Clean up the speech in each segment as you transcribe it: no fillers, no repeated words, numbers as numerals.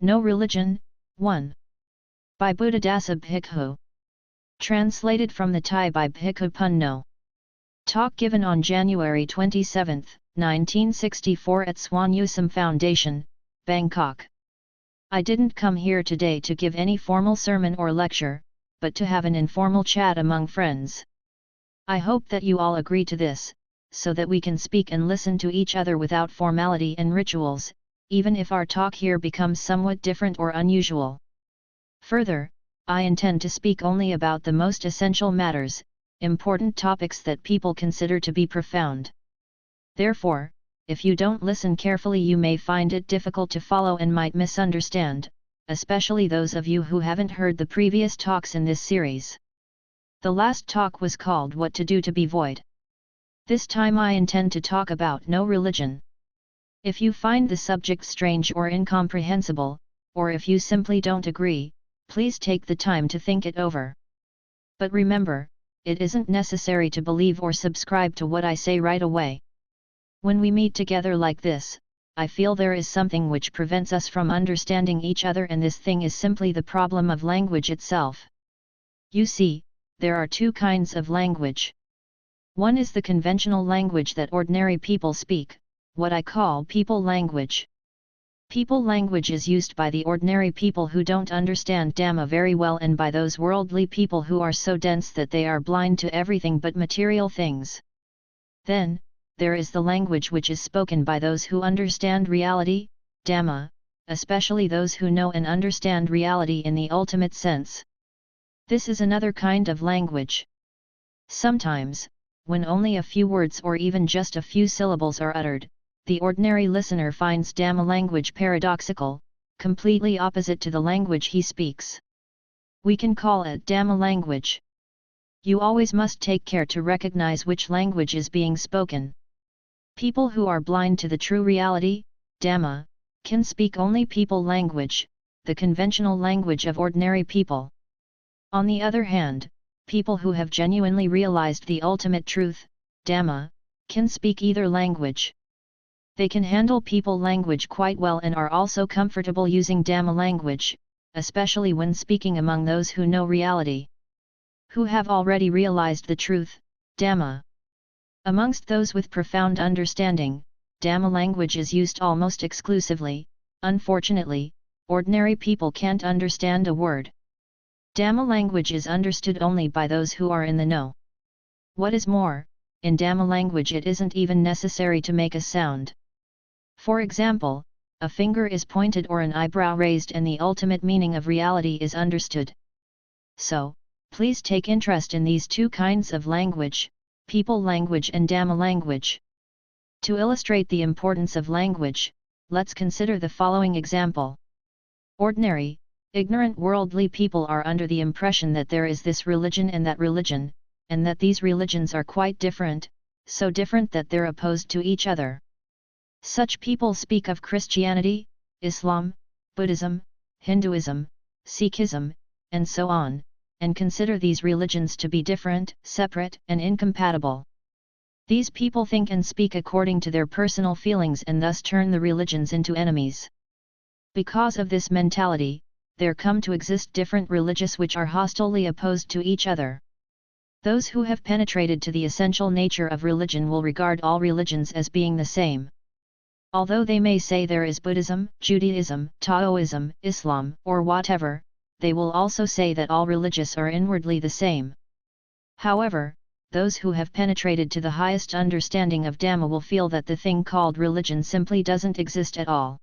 No Religion, 1. By Buddhadasa Bhikkhu. Translated from the Thai by Bhikkhu Punno. Talk given on January 27, 1964 at Swan Usam Foundation, Bangkok. I didn't come here today to give any formal sermon or lecture, but to have an informal chat among friends. I hope that you all agree to this, so that we can speak and listen to each other without formality and rituals, even if our talk here becomes somewhat different or unusual. Further, I intend to speak only about the most essential matters, important topics that people consider to be profound. Therefore, if you don't listen carefully, you may find it difficult to follow and might misunderstand, especially those of you who haven't heard the previous talks in this series. The last talk was called What to Do to be Void. This time I intend to talk about no religion. If you find the subject strange or incomprehensible, or if you simply don't agree, please take the time to think it over. But remember, it isn't necessary to believe or subscribe to what I say right away. When we meet together like this, I feel there is something which prevents us from understanding each other, and this thing is simply the problem of language itself. You see, there are two kinds of language. One is the conventional language that ordinary people speak, what I call people language. People language is used by the ordinary people who don't understand Dhamma very well, and by those worldly people who are so dense that they are blind to everything but material things. Then, there is the language which is spoken by those who understand reality, Dhamma, especially those who know and understand reality in the ultimate sense. This is another kind of language. Sometimes, when only a few words or even just a few syllables are uttered, the ordinary listener finds Dhamma language paradoxical, completely opposite to the language he speaks. We can call it Dhamma language. You always must take care to recognize which language is being spoken. People who are blind to the true reality, Dhamma, can speak only people language, the conventional language of ordinary people. On the other hand, people who have genuinely realized the ultimate truth, Dhamma, can speak either language. They can handle people language quite well and are also comfortable using Dhamma language, especially when speaking among those who know reality, who have already realized the truth, Dhamma. Amongst those with profound understanding, Dhamma language is used almost exclusively. Unfortunately, ordinary people can't understand a word. Dhamma language is understood only by those who are in the know. What is more, in Dhamma language it isn't even necessary to make a sound. For example, a finger is pointed or an eyebrow raised and the ultimate meaning of reality is understood. So, please take interest in these two kinds of language, people language and Dhamma language. To illustrate the importance of language, let's consider the following example. Ordinary, ignorant worldly people are under the impression that there is this religion and that these religions are quite different, so different that they're opposed to each other. Such people speak of Christianity, Islam, Buddhism, Hinduism, Sikhism, and so on, and consider these religions to be different, separate, and incompatible. These people think and speak according to their personal feelings and thus turn the religions into enemies. Because of this mentality, there come to exist different religions which are hostilely opposed to each other. Those who have penetrated to the essential nature of religion will regard all religions as being the same. Although they may say there is Buddhism, Judaism, Taoism, Islam, or whatever, they will also say that all religions are inwardly the same. However, those who have penetrated to the highest understanding of Dhamma will feel that the thing called religion simply doesn't exist at all.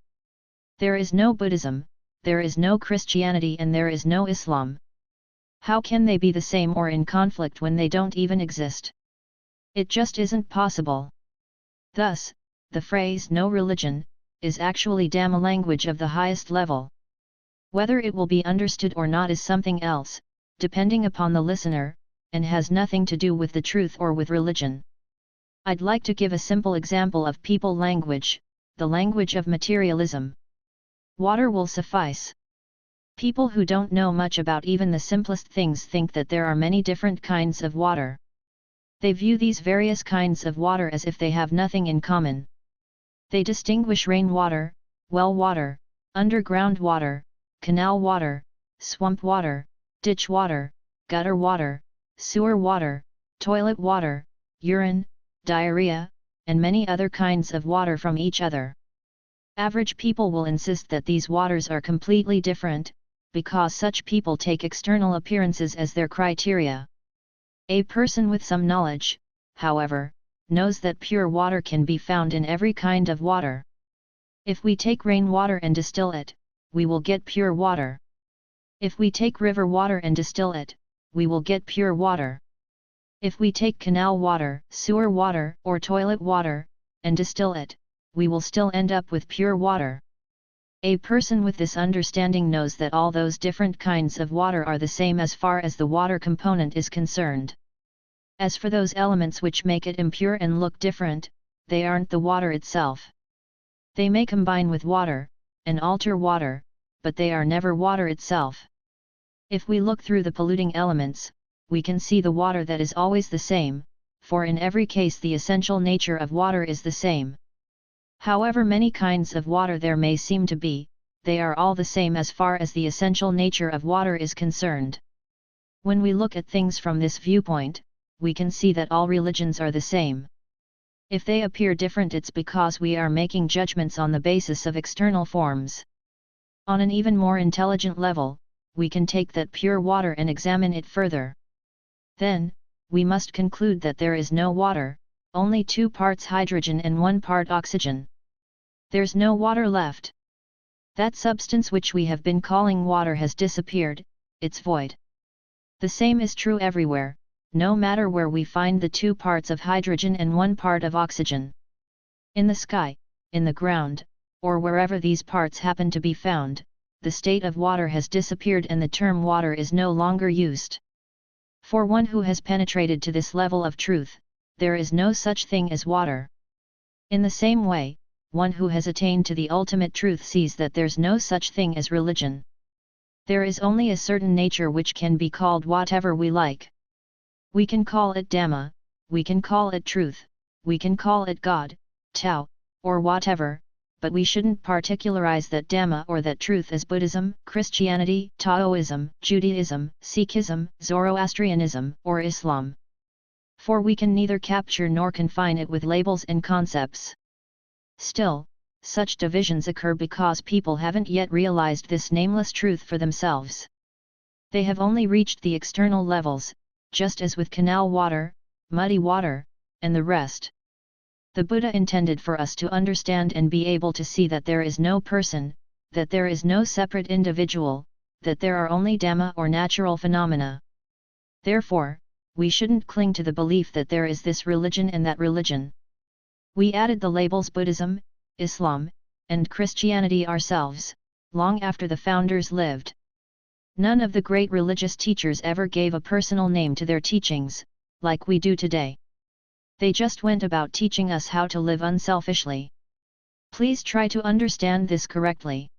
There is no Buddhism, there is no Christianity, and there is no Islam. How can they be the same or in conflict when they don't even exist? It just isn't possible. Thus, the phrase no religion is actually Dhamma language of the highest level. Whether it will be understood or not is something else, depending upon the listener, and has nothing to do with the truth or with religion. I'd like to give a simple example of people language, the language of materialism. Water will suffice. People who don't know much about even the simplest things think that there are many different kinds of water. They view these various kinds of water as if they have nothing in common. They distinguish rainwater, well water, underground water, canal water, swamp water, ditch water, gutter water, sewer water, toilet water, urine, diarrhea, and many other kinds of water from each other. Average people will insist that these waters are completely different, because such people take external appearances as their criteria. A person with some knowledge, however, knows that pure water can be found in every kind of water. If we take rainwater and distill it, we will get pure water. If we take river water and distill it, we will get pure water. If we take canal water, sewer water, or toilet water, and distill it, we will still end up with pure water. A person with this understanding knows that all those different kinds of water are the same as far as the water component is concerned. As for those elements which make it impure and look different, they aren't the water itself. They may combine with water, and alter water, but they are never water itself. If we look through the polluting elements, we can see the water that is always the same, for in every case the essential nature of water is the same. However many kinds of water there may seem to be, they are all the same as far as the essential nature of water is concerned. When we look at things from this viewpoint, we can see that all religions are the same. If they appear different, it's because we are making judgments on the basis of external forms. On an even more intelligent level, we can take that pure water and examine it further. Then, we must conclude that there is no water, only 2 parts hydrogen and 1 part oxygen. There's no water left. That substance which we have been calling water has disappeared, it's void. The same is true everywhere, no matter where we find the 2 parts of hydrogen and 1 part of oxygen. In the sky, in the ground, or wherever these parts happen to be found, the state of water has disappeared and the term water is no longer used. For one who has penetrated to this level of truth, there is no such thing as water. In the same way, one who has attained to the ultimate truth sees that there's no such thing as religion. There is only a certain nature which can be called whatever we like. We can call it Dhamma, we can call it truth, we can call it God, Tao, or whatever, but we shouldn't particularize that Dhamma or that truth as Buddhism, Christianity, Taoism, Judaism, Sikhism, Zoroastrianism, or Islam. For we can neither capture nor confine it with labels and concepts. Still, such divisions occur because people haven't yet realized this nameless truth for themselves. They have only reached the external levels, just as with canal water, muddy water, and the rest. The Buddha intended for us to understand and be able to see that there is no person, that there is no separate individual, that there are only Dhamma or natural phenomena. Therefore, we shouldn't cling to the belief that there is this religion and that religion. We added the labels Buddhism, Islam, and Christianity ourselves, long after the founders lived. None of the great religious teachers ever gave a personal name to their teachings, like we do today. They just went about teaching us how to live unselfishly. Please try to understand this correctly.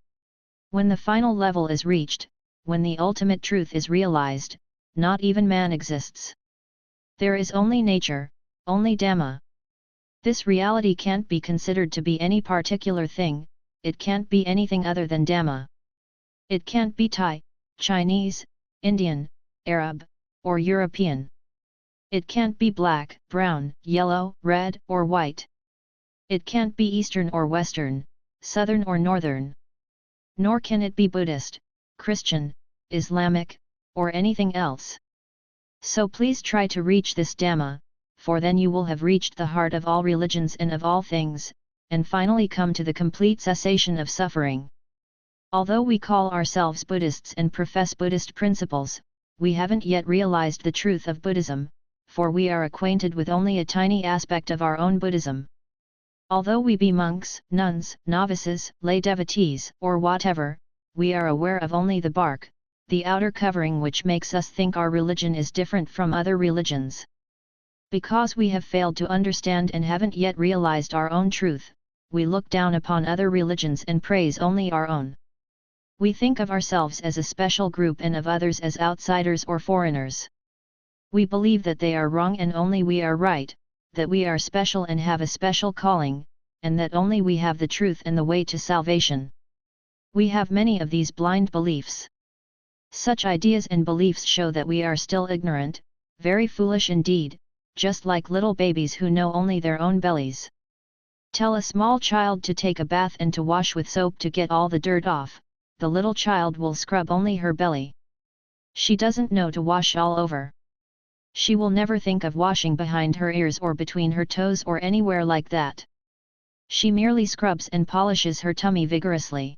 When the final level is reached, when the ultimate truth is realized, not even man exists. There is only nature, only Dhamma. This reality can't be considered to be any particular thing, it can't be anything other than Dhamma. It can't be Thai, Chinese, Indian, Arab, or European. It can't be black, brown, yellow, red, or white. It can't be Eastern or Western, Southern or Northern. Nor can it be Buddhist, Christian, Islamic, or anything else. So please try to reach this Dhamma, for then you will have reached the heart of all religions and of all things, and finally come to the complete cessation of suffering. Although we call ourselves Buddhists and profess Buddhist principles, we haven't yet realized the truth of Buddhism, for we are acquainted with only a tiny aspect of our own Buddhism. Although we be monks, nuns, novices, lay devotees, or whatever, we are aware of only the bark, the outer covering which makes us think our religion is different from other religions. Because we have failed to understand and haven't yet realized our own truth, we look down upon other religions and praise only our own. We think of ourselves as a special group and of others as outsiders or foreigners. We believe that they are wrong and only we are right, that we are special and have a special calling, and that only we have the truth and the way to salvation. We have many of these blind beliefs. Such ideas and beliefs show that we are still ignorant, very foolish indeed, just like little babies who know only their own bellies. Tell a small child to take a bath and to wash with soap to get all the dirt off, the little child will scrub only her belly. She doesn't know to wash all over. She will never think of washing behind her ears or between her toes or anywhere like that. She merely scrubs and polishes her tummy vigorously.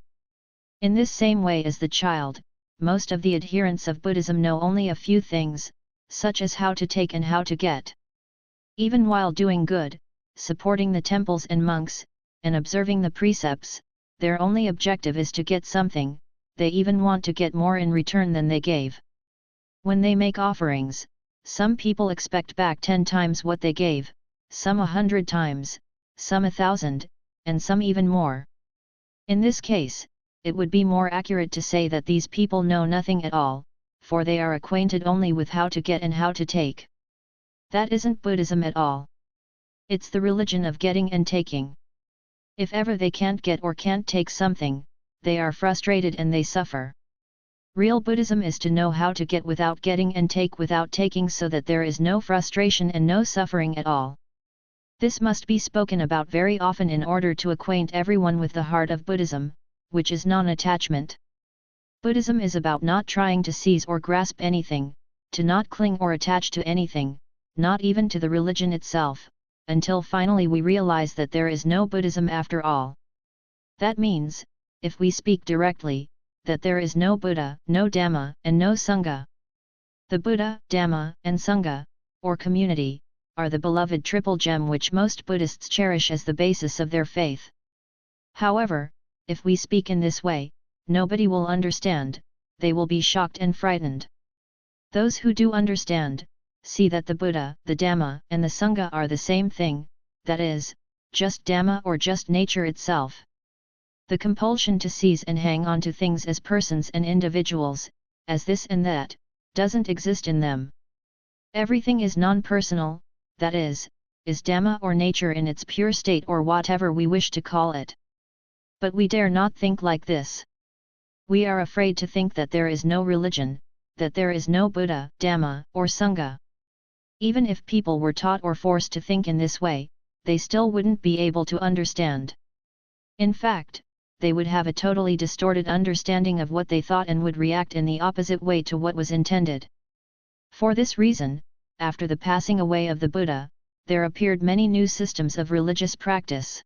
In this same way as the child, most of the adherents of Buddhism know only a few things, such as how to take and how to get. Even while doing good, supporting the temples and monks, and observing the precepts, their only objective is to get something, they even want to get more in return than they gave. When they make offerings, some people expect back 10 times what they gave, some 100 times, some 1,000, and some even more. In this case, it would be more accurate to say that these people know nothing at all, for they are acquainted only with how to get and how to take. That isn't Buddhism at all. It's the religion of getting and taking. If ever they can't get or can't take something, they are frustrated and they suffer. Real Buddhism is to know how to get without getting and take without taking so that there is no frustration and no suffering at all. This must be spoken about very often in order to acquaint everyone with the heart of Buddhism, which is non-attachment. Buddhism is about not trying to seize or grasp anything, to not cling or attach to anything, not even to the religion itself, until finally we realize that there is no Buddhism after all. That means, if we speak directly, that there is no Buddha, no Dhamma, and no Sangha. The Buddha, Dhamma, and Sangha, or community, are the beloved triple gem which most Buddhists cherish as the basis of their faith. However, if we speak in this way, nobody will understand, they will be shocked and frightened. Those who do understand, see that the Buddha, the Dhamma, and the Sangha are the same thing, that is, just Dhamma or just nature itself. The compulsion to seize and hang on to things as persons and individuals, as this and that, doesn't exist in them. Everything is non-personal, that is Dhamma or nature in its pure state or whatever we wish to call it. But we dare not think like this. We are afraid to think that there is no religion, that there is no Buddha, Dhamma, or Sangha. Even if people were taught or forced to think in this way, they still wouldn't be able to understand. In fact, they would have a totally distorted understanding of what they thought and would react in the opposite way to what was intended. For this reason, after the passing away of the Buddha, there appeared many new systems of religious practice.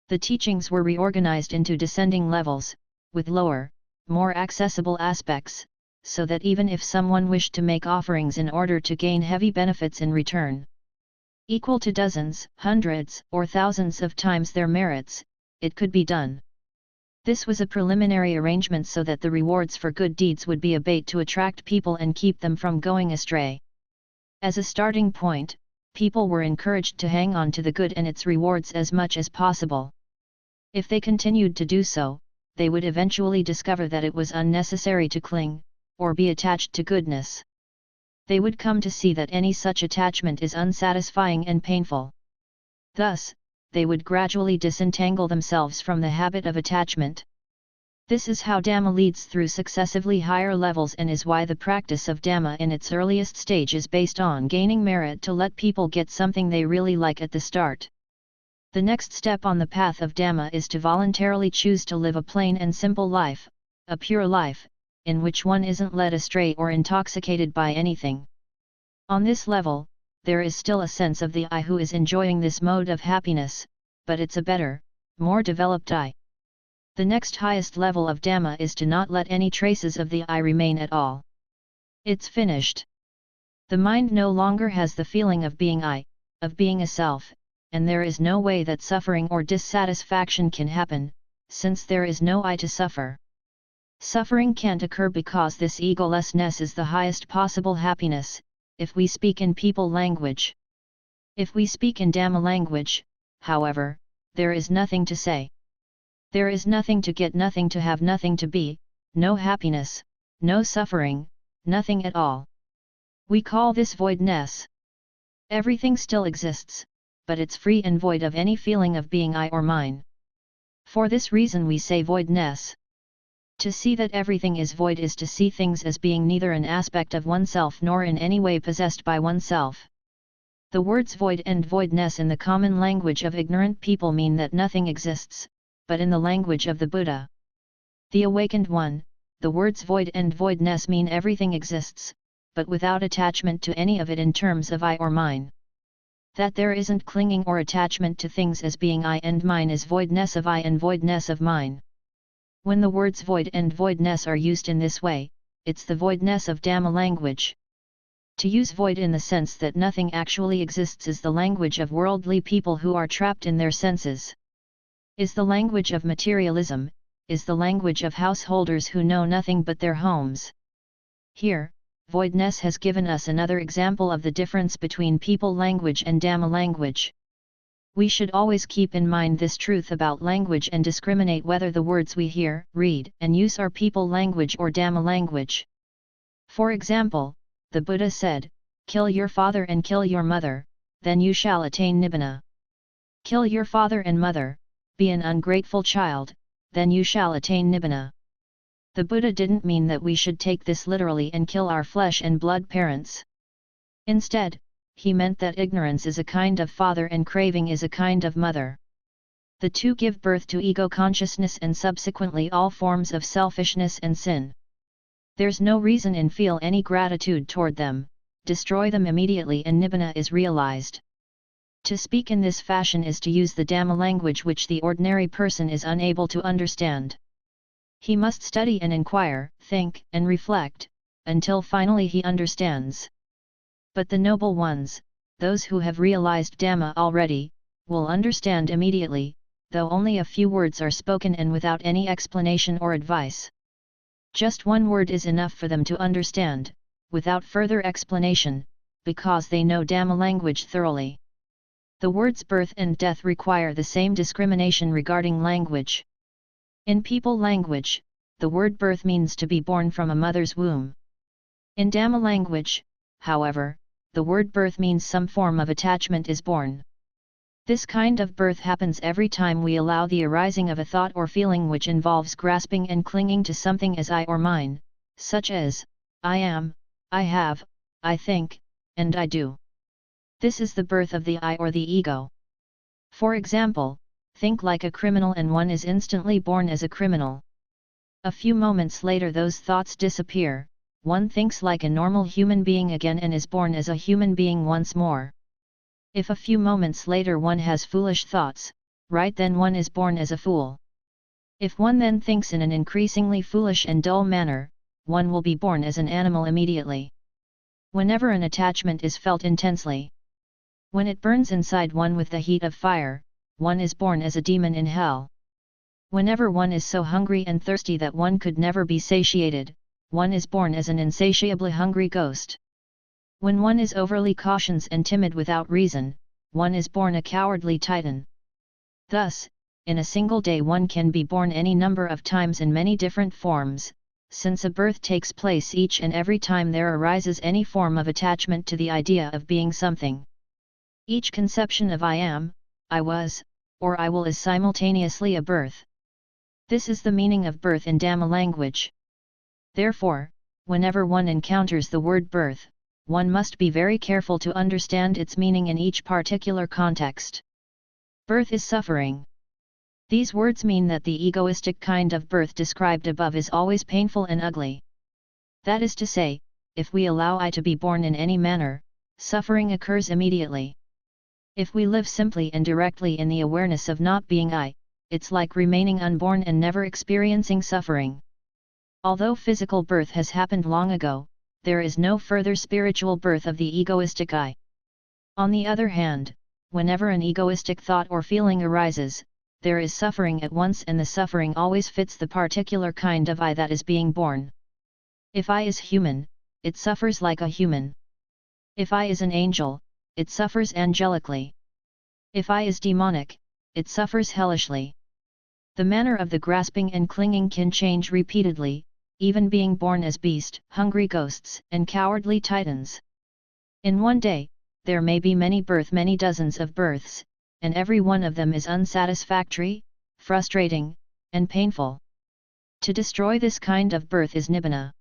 The teachings were reorganized into descending levels, with lower, more accessible aspects, so that even if someone wished to make offerings in order to gain heavy benefits in return, equal to dozens, hundreds, or thousands of times their merits, it could be done. This was a preliminary arrangement so that the rewards for good deeds would be a bait to attract people and keep them from going astray. As a starting point, people were encouraged to hang on to the good and its rewards as much as possible. If they continued to do so, they would eventually discover that it was unnecessary to cling, or be attached to goodness. They would come to see that any such attachment is unsatisfying and painful. Thus, they would gradually disentangle themselves from the habit of attachment. This is how Dhamma leads through successively higher levels and is why the practice of Dhamma in its earliest stage is based on gaining merit to let people get something they really like at the start. The next step on the path of Dhamma is to voluntarily choose to live a plain and simple life, a pure life, in which one isn't led astray or intoxicated by anything. On this level, there is still a sense of the I who is enjoying this mode of happiness, but it's a better, more developed I. The next highest level of Dhamma is to not let any traces of the I remain at all. It's finished. The mind no longer has the feeling of being I, of being a self, and there is no way that suffering or dissatisfaction can happen, since there is no I to suffer. Suffering can't occur because this egolessness is the highest possible happiness, if we speak in people language. If we speak in Dhamma language, however, there is nothing to say. There is nothing to get, nothing to have, nothing to be, no happiness, no suffering, nothing at all. We call this voidness. Everything still exists, but it's free and void of any feeling of being I or mine. For this reason we say voidness. To see that everything is void is to see things as being neither an aspect of oneself nor in any way possessed by oneself. The words void and voidness in the common language of ignorant people mean that nothing exists, but in the language of the Buddha, the awakened one, the words void and voidness mean everything exists, but without attachment to any of it in terms of I or mine. That there isn't clinging or attachment to things as being I and mine is voidness of I and voidness of mine. When the words void and voidness are used in this way, it's the voidness of Dhamma language. To use void in the sense that nothing actually exists is the language of worldly people who are trapped in their senses. Is the language of materialism, is the language of householders who know nothing but their homes. Here, voidness has given us another example of the difference between people language and Dhamma language. We should always keep in mind this truth about language and discriminate whether the words we hear, read, and use are people language or Dhamma language. For example, the Buddha said, "Kill your father and kill your mother, then you shall attain nibbana. Kill your father and mother, be an ungrateful child, then you shall attain nibbana." The Buddha didn't mean that we should take this literally and kill our flesh and blood parents. Instead, he meant that ignorance is a kind of father and craving is a kind of mother. The two give birth to ego consciousness and subsequently all forms of selfishness and sin. There's no reason in feel any gratitude toward them, destroy them immediately and nibbana is realized. To speak in this fashion is to use the Dhamma language which the ordinary person is unable to understand. He must study and inquire, think and reflect, until finally he understands. But the noble ones, those who have realized Dhamma already, will understand immediately, though only a few words are spoken and without any explanation or advice. Just one word is enough for them to understand, without further explanation, because they know Dhamma language thoroughly. The words birth and death require the same discrimination regarding language. In people language, the word birth means to be born from a mother's womb. In Dhamma language, however, the word birth means some form of attachment is born. This kind of birth happens every time we allow the arising of a thought or feeling which involves grasping and clinging to something as I or mine, such as, I am, I have, I think, and I do. This is the birth of the I or the ego. For example, think like a criminal and one is instantly born as a criminal. A few moments later those thoughts disappear, one thinks like a normal human being again and is born as a human being once more. If a few moments later one has foolish thoughts, right then one is born as a fool. If one then thinks in an increasingly foolish and dull manner, one will be born as an animal immediately. Whenever an attachment is felt intensely, when it burns inside one with the heat of fire, one is born as a demon in hell. Whenever one is so hungry and thirsty that one could never be satiated, one is born as an insatiably hungry ghost. When one is overly cautious and timid without reason, one is born a cowardly titan. Thus, in a single day one can be born any number of times in many different forms, since a birth takes place each and every time there arises any form of attachment to the idea of being something. Each conception of I am, I was, or I will is simultaneously a birth. This is the meaning of birth in Dhamma language. Therefore, whenever one encounters the word birth, one must be very careful to understand its meaning in each particular context. Birth is suffering. These words mean that the egoistic kind of birth described above is always painful and ugly. That is to say, if we allow I to be born in any manner, suffering occurs immediately. If we live simply and directly in the awareness of not being I, it's like remaining unborn and never experiencing suffering. Although physical birth has happened long ago, there is no further spiritual birth of the egoistic I. On the other hand, whenever an egoistic thought or feeling arises, there is suffering at once and the suffering always fits the particular kind of I that is being born. If I is human, it suffers like a human. If I is an angel, it suffers angelically. If I is demonic, it suffers hellishly. The manner of the grasping and clinging can change repeatedly, even being born as beast, hungry ghosts, and cowardly titans. In one day, there may be many dozens of births, and every one of them is unsatisfactory, frustrating, and painful. To destroy this kind of birth is nibbana.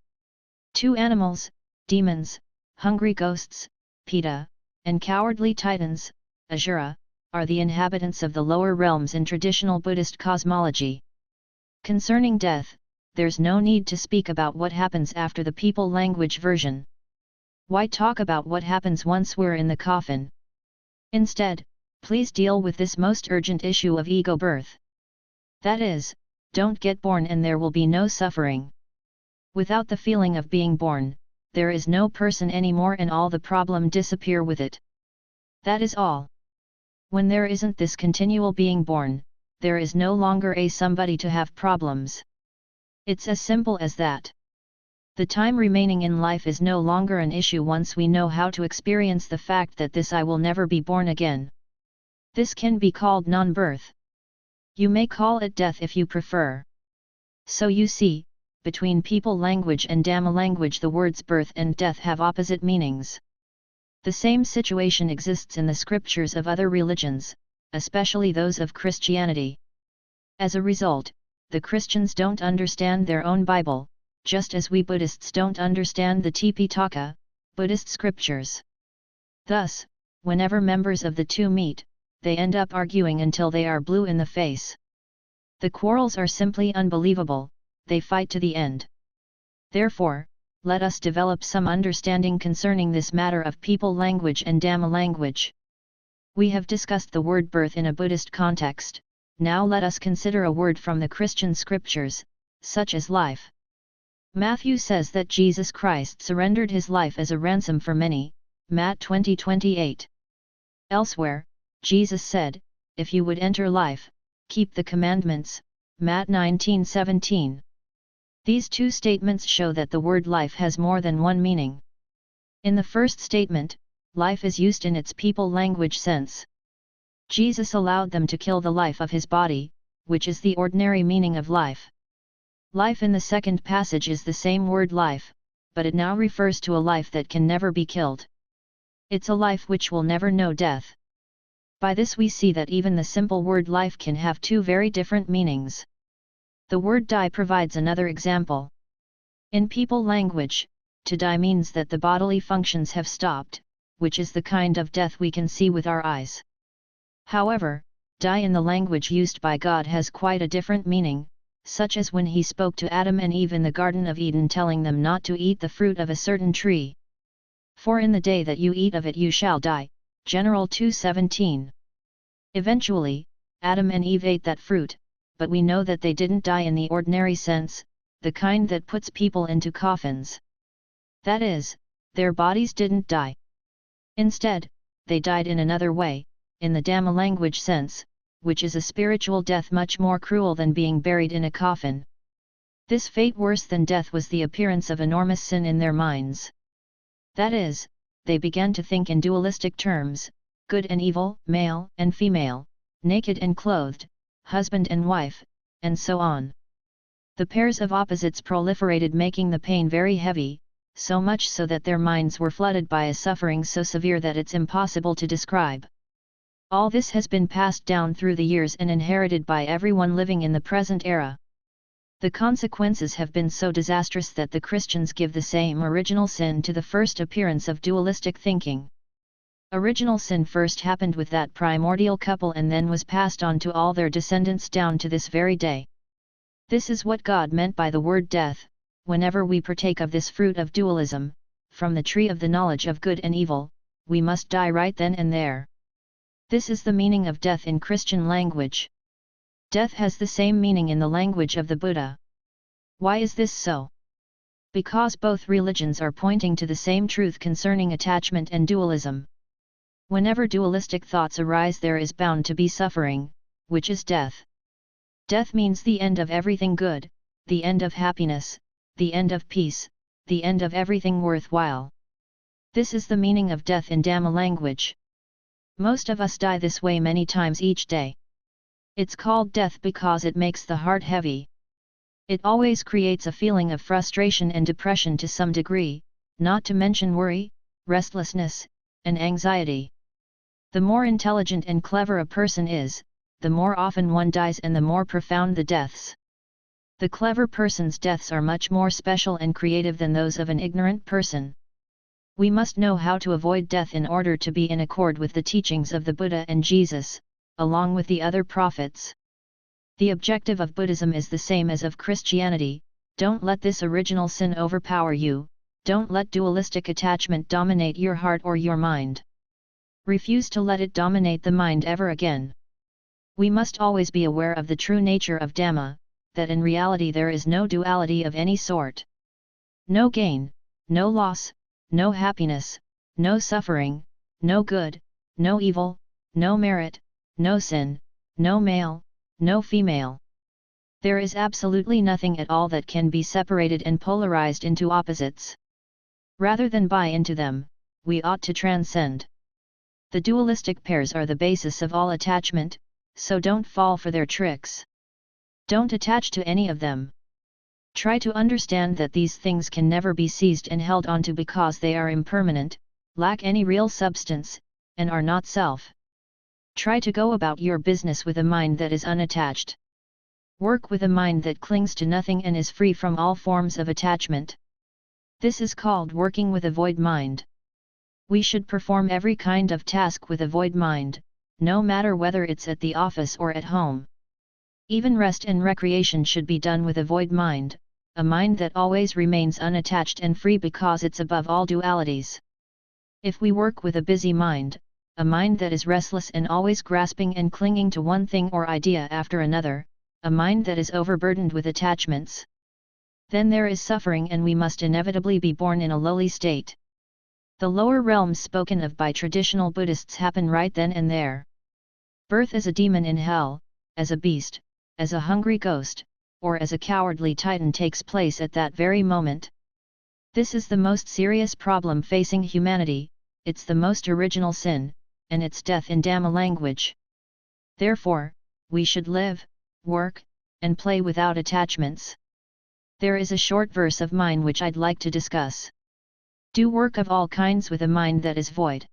2 animals, demons, hungry ghosts, Peta, and cowardly titans, Asura, are the inhabitants of the lower realms in traditional Buddhist cosmology. Concerning death, there's no need to speak about what happens after the people language version. Why talk about what happens once we're in the coffin? Instead, please deal with this most urgent issue of ego birth. That is, don't get born and there will be no suffering. Without the feeling of being born, there is no person anymore and all the problem disappear with it. That is all. When there isn't this continual being born, there is no longer a somebody to have problems. It's as simple as that. The time remaining in life is no longer an issue once we know how to experience the fact that this I will never be born again. This can be called non-birth. You may call it death if you prefer. So you see, between people language and Dhamma language the words birth and death have opposite meanings. The same situation exists in the scriptures of other religions, especially those of Christianity. As a result, the Christians don't understand their own Bible, just as we Buddhists don't understand the Tipitaka, Buddhist scriptures. Thus, whenever members of the two meet, they end up arguing until they are blue in the face. The quarrels are simply unbelievable, they fight to the end. Therefore, let us develop some understanding concerning this matter of people language and Dhamma language. We have discussed the word birth in a Buddhist context, now let us consider a word from the Christian scriptures, such as life. Matthew says that Jesus Christ surrendered his life as a ransom for many, Matt 20:28. Elsewhere, Jesus said, if you would enter life, keep the commandments, Matt 19:17. These two statements show that the word life has more than one meaning. In the first statement, life is used in its people language sense. Jesus allowed them to kill the life of his body, which is the ordinary meaning of life. Life in the second passage is the same word life, but it now refers to a life that can never be killed. It's a life which will never know death. By this we see that even the simple word life can have two very different meanings. The word die provides another example. In people language, to die means that the bodily functions have stopped, which is the kind of death we can see with our eyes. However, die in the language used by God has quite a different meaning, such as when he spoke to Adam and Eve in the Garden of Eden telling them not to eat the fruit of a certain tree. For in the day that you eat of it you shall die, General 2:17. Eventually, Adam and Eve ate that fruit, but we know that they didn't die in the ordinary sense, the kind that puts people into coffins. That is, their bodies didn't die. Instead, they died in another way, in the Dhamma language sense, which is a spiritual death much more cruel than being buried in a coffin. This fate worse than death was the appearance of enormous sin in their minds. That is, they began to think in dualistic terms, good and evil, male and female, naked and clothed, husband and wife, and so on. The pairs of opposites proliferated, making the pain very heavy, so much so that their minds were flooded by a suffering so severe that it's impossible to describe. All this has been passed down through the years and inherited by everyone living in the present era. The consequences have been so disastrous that the Christians give the same original sin to the first appearance of dualistic thinking. Original sin first happened with that primordial couple and then was passed on to all their descendants down to this very day. This is what God meant by the word death. Whenever we partake of this fruit of dualism, from the tree of the knowledge of good and evil, we must die right then and there. This is the meaning of death in Christian language. Death has the same meaning in the language of the Buddha. Why is this so? Because both religions are pointing to the same truth concerning attachment and dualism. Whenever dualistic thoughts arise, there is bound to be suffering, which is death. Death means the end of everything good, the end of happiness, the end of peace, the end of everything worthwhile. This is the meaning of death in Dhamma language. Most of us die this way many times each day. It's called death because it makes the heart heavy. It always creates a feeling of frustration and depression to some degree, not to mention worry, restlessness, and anxiety. The more intelligent and clever a person is, the more often one dies and the more profound the deaths. The clever person's deaths are much more special and creative than those of an ignorant person. We must know how to avoid death in order to be in accord with the teachings of the Buddha and Jesus, along with the other prophets. The objective of Buddhism is the same as of Christianity: don't let this original sin overpower you, don't let dualistic attachment dominate your heart or your mind. Refuse to let it dominate the mind ever again. We must always be aware of the true nature of Dhamma, that in reality there is no duality of any sort. No gain, no loss, no happiness, no suffering, no good, no evil, no merit, no sin, no male, no female. There is absolutely nothing at all that can be separated and polarized into opposites. Rather than buy into them, we ought to transcend. The dualistic pairs are the basis of all attachment, so don't fall for their tricks. Don't attach to any of them. Try to understand that these things can never be seized and held onto because they are impermanent, lack any real substance, and are not self. Try to go about your business with a mind that is unattached. Work with a mind that clings to nothing and is free from all forms of attachment. This is called working with a void mind. We should perform every kind of task with a void mind, no matter whether it's at the office or at home. Even rest and recreation should be done with a void mind, a mind that always remains unattached and free because it's above all dualities. If we work with a busy mind, a mind that is restless and always grasping and clinging to one thing or idea after another, a mind that is overburdened with attachments, then there is suffering and we must inevitably be born in a lowly state. The lower realms spoken of by traditional Buddhists happen right then and there. Birth as a demon in hell, as a beast, as a hungry ghost, or as a cowardly titan takes place at that very moment. This is the most serious problem facing humanity, it's the most original sin, and it's death in Dhamma language. Therefore, we should live, work, and play without attachments. There is a short verse of mine which I'd like to discuss. Do work of all kinds with a mind that is void.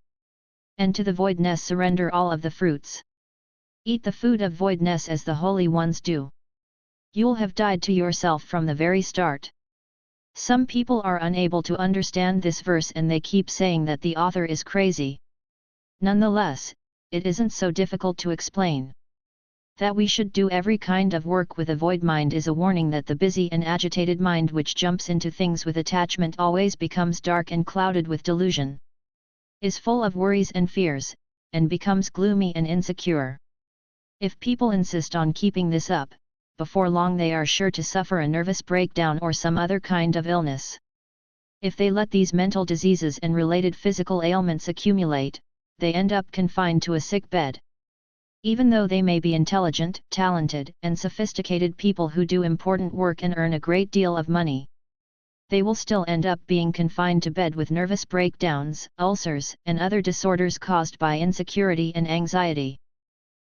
And to the voidness surrender all of the fruits. Eat the food of voidness as the holy ones do. You'll have died to yourself from the very start. Some people are unable to understand this verse and they keep saying that the author is crazy. Nonetheless, it isn't so difficult to explain. That we should do every kind of work with a void mind is a warning that the busy and agitated mind which jumps into things with attachment always becomes dark and clouded with delusion, is full of worries and fears, and becomes gloomy and insecure. If people insist on keeping this up, before long they are sure to suffer a nervous breakdown or some other kind of illness. If they let these mental diseases and related physical ailments accumulate, they end up confined to a sick bed. Even though they may be intelligent, talented, and sophisticated people who do important work and earn a great deal of money, they will still end up being confined to bed with nervous breakdowns, ulcers, and other disorders caused by insecurity and anxiety.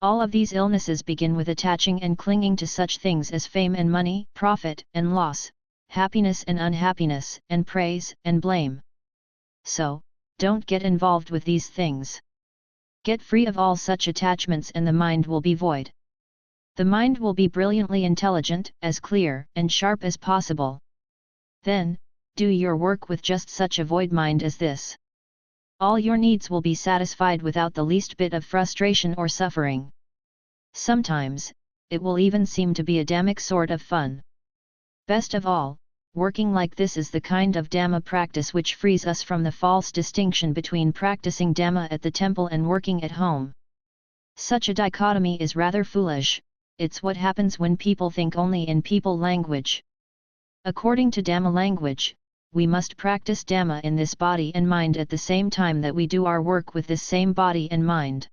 All of these illnesses begin with attaching and clinging to such things as fame and money, profit and loss, happiness and unhappiness, and praise and blame. So, don't get involved with these things. Get free of all such attachments and the mind will be void. The mind will be brilliantly intelligent, as clear and sharp as possible. Then, do your work with just such a void mind as this. All your needs will be satisfied without the least bit of frustration or suffering. Sometimes, it will even seem to be a Dhammic sort of fun. Best of all, working like this is the kind of Dhamma practice which frees us from the false distinction between practicing Dhamma at the temple and working at home. Such a dichotomy is rather foolish, it's what happens when people think only in people language. According to Dhamma language, we must practice Dhamma in this body and mind at the same time that we do our work with this same body and mind.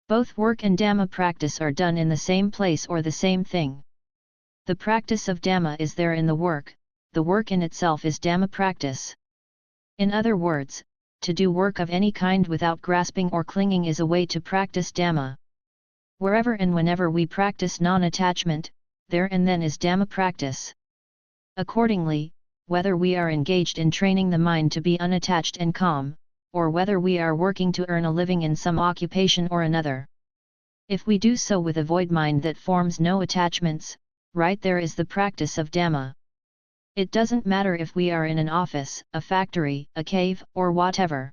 Both work and Dhamma practice are done in the same place or the same thing. The practice of Dhamma is there in the work in itself is Dhamma practice. In other words, to do work of any kind without grasping or clinging is a way to practice Dhamma. Wherever and whenever we practice non-attachment, there and then is Dhamma practice. Accordingly, whether we are engaged in training the mind to be unattached and calm, or whether we are working to earn a living in some occupation or another, if we do so with a void mind that forms no attachments, right there is the practice of Dhamma. It doesn't matter if we are in an office, a factory, a cave, or whatever.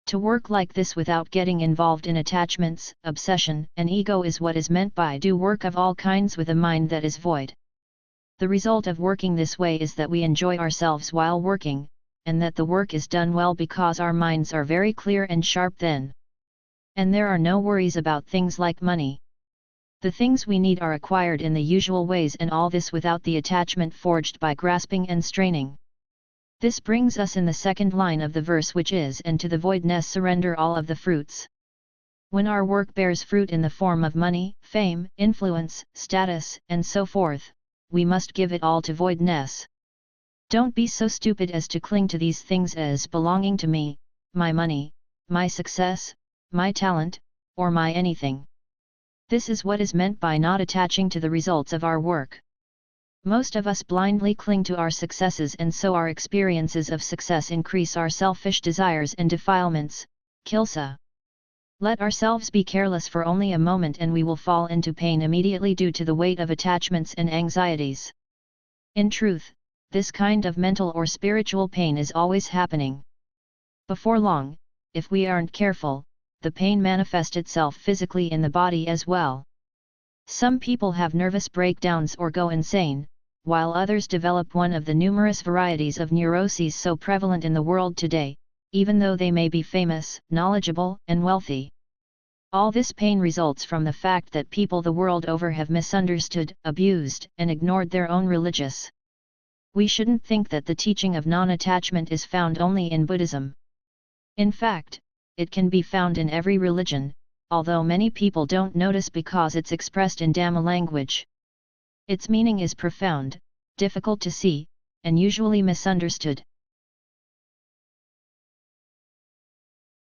To work like this without getting involved in attachments, obsession, and ego is what is meant by do work of all kinds with a mind that is void. The result of working this way is that we enjoy ourselves while working, and that the work is done well because our minds are very clear and sharp then. And there are no worries about things like money. The things we need are acquired in the usual ways, and all this without the attachment forged by grasping and straining. This brings us in the second line of the verse, which is, and to the voidness surrender all of the fruits. When our work bears fruit in the form of money, fame, influence, status, and so forth, we must give it all to voidness. Don't be so stupid as to cling to these things as belonging to me, my money, my success, my talent, or my anything. This is what is meant by not attaching to the results of our work. Most of us blindly cling to our successes, and so our experiences of success increase our selfish desires and defilements, kilsa. Let ourselves be careless for only a moment and we will fall into pain immediately due to the weight of attachments and anxieties. In truth, this kind of mental or spiritual pain is always happening. Before long, if we aren't careful, the pain manifests itself physically in the body as well. Some people have nervous breakdowns or go insane, while others develop one of the numerous varieties of neuroses so prevalent in the world today, even though they may be famous, knowledgeable, and wealthy. All this pain results from the fact that people the world over have misunderstood, abused, and ignored their own religious. We shouldn't think that the teaching of non-attachment is found only in Buddhism. In fact, it can be found in every religion, although many people don't notice because it's expressed in Dhamma language. Its meaning is profound, difficult to see, and usually misunderstood.